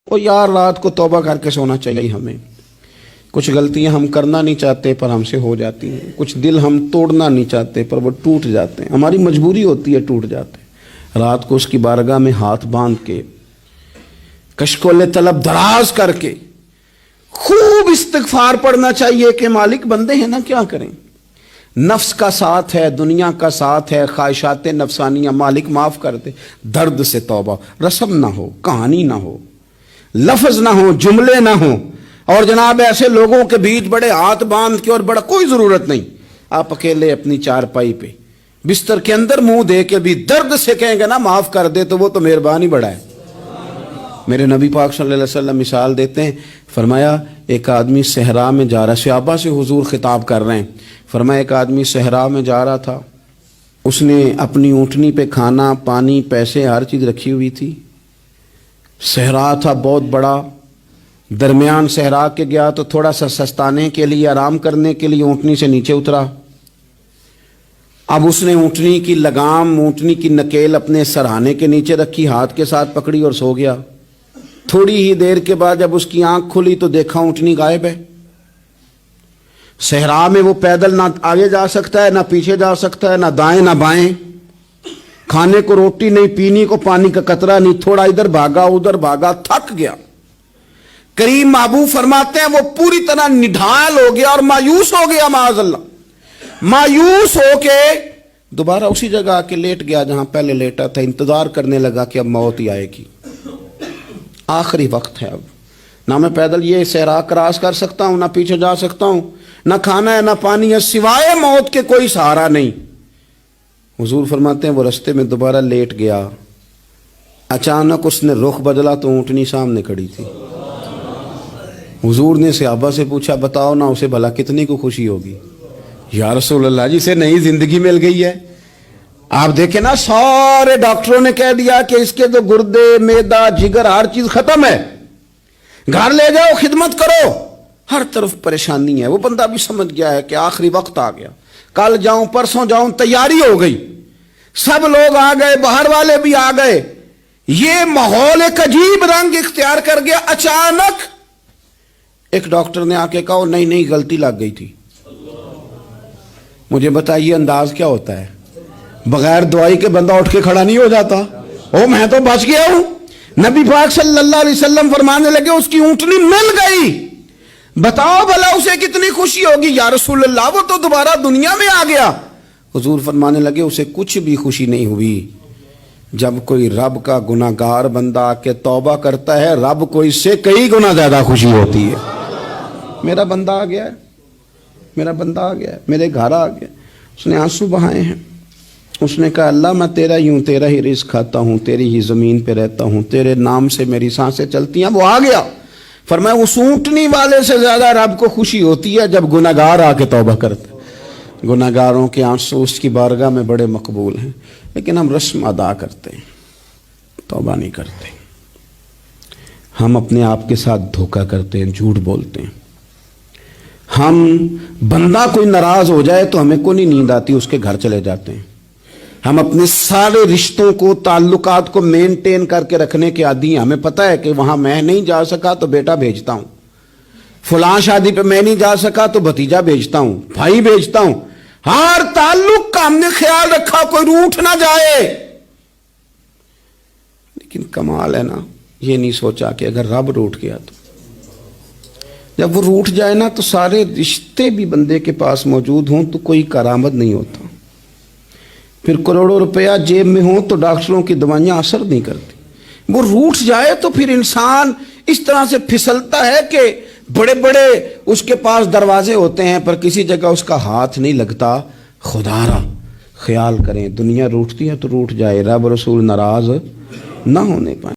وہ یار رات کو توبہ کر کے سونا چاہیے ہمیں. کچھ غلطیاں ہم کرنا نہیں چاہتے پر ہم سے ہو جاتی ہیں. کچھ دل ہم توڑنا نہیں چاہتے پر وہ ٹوٹ جاتے ہیں. ہماری مجبوری ہوتی ہے ٹوٹ جاتے ہیں. رات کو اس کی بارگاہ میں ہاتھ باندھ کے کشکول طلب دراز کر کے خوب استغفار پڑھنا چاہیے کہ مالک بندے ہیں نا کیا کریں. نفس کا ساتھ ہے, دنیا کا ساتھ ہے, خواہشات نفسانیہ. مالک معاف کر دے. درد سے توبہ. رسم نہ ہو, کہانی نہ ہو, لفظ نہ ہو, جملے نہ ہو. اور جناب ایسے لوگوں کے بیچ بڑے ہاتھ باندھ کے اور بڑا کوئی ضرورت نہیں. آپ اکیلے اپنی چارپائی پہ بستر کے اندر منہ دے کے بھی درد سے کہیں گے نا معاف کر دے تو وہ تو مہربانی بڑا ہے. میرے نبی پاک صلی اللہ علیہ وسلم مثال دیتے ہیں. فرمایا ایک آدمی صحرا میں جا رہا, صحابہ سے حضور خطاب کر رہے ہیں. فرمایا ایک آدمی صحرا میں جا رہا تھا, اس نے اپنی اونٹنی پہ کھانا پانی پیسے ہر چیز رکھی ہوئی تھی. صحرا تھا بہت بڑا. درمیان صحرا کے گیا تو تھوڑا سا سستانے کے لیے, آرام کرنے کے لیے اونٹنی سے نیچے اترا. اب اس نے اونٹنی کی لگام, اونٹنی کی نکیل اپنے سرہانے کے نیچے رکھی, ہاتھ کے ساتھ پکڑی اور سو گیا. تھوڑی ہی دیر کے بعد جب اس کی آنکھ کھلی تو دیکھا اونٹنی غائب ہے. صحرا میں وہ پیدل نہ آگے جا سکتا ہے, نہ پیچھے جا سکتا ہے, نہ دائیں نہ بائیں. کھانے کو روٹی نہیں, پینے کو پانی کا قطرہ نہیں. تھوڑا ادھر بھاگا ادھر بھاگا, تھک گیا. کریم محبوب فرماتے ہیں وہ پوری طرح نڈھال ہو گیا اور مایوس ہو گیا. معاذ اللہ, مایوس ہو کے دوبارہ اسی جگہ آ کے لیٹ گیا جہاں پہلے لیٹا تھا. انتظار کرنے لگا کہ اب موت ہی آئے گی, آخری وقت ہے. اب نہ میں پیدل یہ صحرا کراس کر سکتا ہوں, نہ پیچھے جا سکتا ہوں, نہ کھانا ہے نہ پانی ہے, سوائے موت کے کوئی سہارا نہیں. حضور فرماتے ہیں وہ رستے میں دوبارہ لیٹ گیا. اچانک اس نے رخ بدلا تو اونٹنی سامنے کھڑی تھی. حضور نے صحابہ سے پوچھا بتاؤ نا اسے بھلا کتنی کو خوشی ہوگی. یا رسول اللہ جسے نئی زندگی مل گئی ہے. آپ دیکھیں نا سارے ڈاکٹروں نے کہہ دیا کہ اس کے تو گردے معدہ جگر ہر چیز ختم ہے, گھر لے جاؤ خدمت کرو. ہر طرف پریشانی ہے. وہ بندہ بھی سمجھ گیا ہے کہ آخری وقت آ گیا, کل جاؤں پرسوں جاؤں, تیاری ہو گئی. سب لوگ آ گئے, باہر والے بھی آ گئے. یہ ماحول ایک عجیب رنگ اختیار کر گیا. اچانک ایک ڈاکٹر نے آ کے کہا نہیں نہیں غلطی لگ گئی تھی. مجھے بتائیے انداز کیا ہوتا ہے؟ بغیر دوائی کے بندہ اٹھ کے کھڑا نہیں ہو جاتا. او میں تو بچ گیا ہوں. نبی پاک صلی اللہ علیہ وسلم فرمانے لگے اس کی اونٹنی مل گئی. بتاؤ بھلا اسے کتنی خوشی ہوگی. یا رسول اللہ وہ تو دوبارہ دنیا میں آ گیا. حضور فرمانے لگے اسے کچھ بھی خوشی نہیں ہوئی. جب کوئی رب کا گناہگار بندہ آ کے توبہ کرتا ہے, رب کو اس سے کئی گنا زیادہ خوشی ہوتی ہے. میرا بندہ آ گیا ہے, میرا بندہ آ گیا ہے, میرے گھر آ گیا. اس نے آنسو بہائے ہیں. اس نے کہا اللہ میں تیرا ہی ہوں, تیرا ہی رزق کھاتا ہوں, تیری ہی زمین پہ رہتا ہوں, تیرے نام سے میری سانسیں چلتی ہیں. وہ آ گیا. فرمایا اس اونٹنی والے سے زیادہ رب کو خوشی ہوتی ہے جب گناہگار آ کے توبہ کرتا ہے. گناہگاروں کے آنسو اس کی بارگاہ میں بڑے مقبول ہیں. لیکن ہم رسم ادا کرتے ہیں, توبہ نہیں کرتے. ہم اپنے آپ کے ساتھ دھوکہ کرتے ہیں, جھوٹ بولتے ہیں. ہم بندہ کوئی ناراض ہو جائے تو ہمیں کو نہیں نیند آتی, اس کے گھر چلے جاتے ہیں. ہم اپنے سارے رشتوں کو تعلقات کو مینٹین کر کے رکھنے کے عادی ہیں. ہمیں پتہ ہے کہ وہاں میں نہیں جا سکا تو بیٹا بھیجتا ہوں, فلاں شادی پہ میں نہیں جا سکا تو بھتیجا بھیجتا ہوں, بھائی بھیجتا ہوں. ہر تعلق کا ہم نے خیال رکھا کوئی روٹھ نہ جائے. لیکن کمال ہے نا, یہ نہیں سوچا کہ اگر رب روٹھ گیا تو جب وہ روٹھ جائے نا تو سارے رشتے بھی بندے کے پاس موجود ہوں تو کوئی کارآمد نہیں ہوتا. پھر کروڑوں روپیہ جیب میں ہوں تو ڈاکٹروں کی دوائیاں اثر نہیں کرتی. وہ روٹھ جائے تو پھر انسان اس طرح سے پھسلتا ہے کہ بڑے بڑے اس کے پاس دروازے ہوتے ہیں پر کسی جگہ اس کا ہاتھ نہیں لگتا. خدا را خیال کریں, دنیا روٹتی ہے تو روٹھ جائے, رب رسول ناراض نہ ہونے پائے.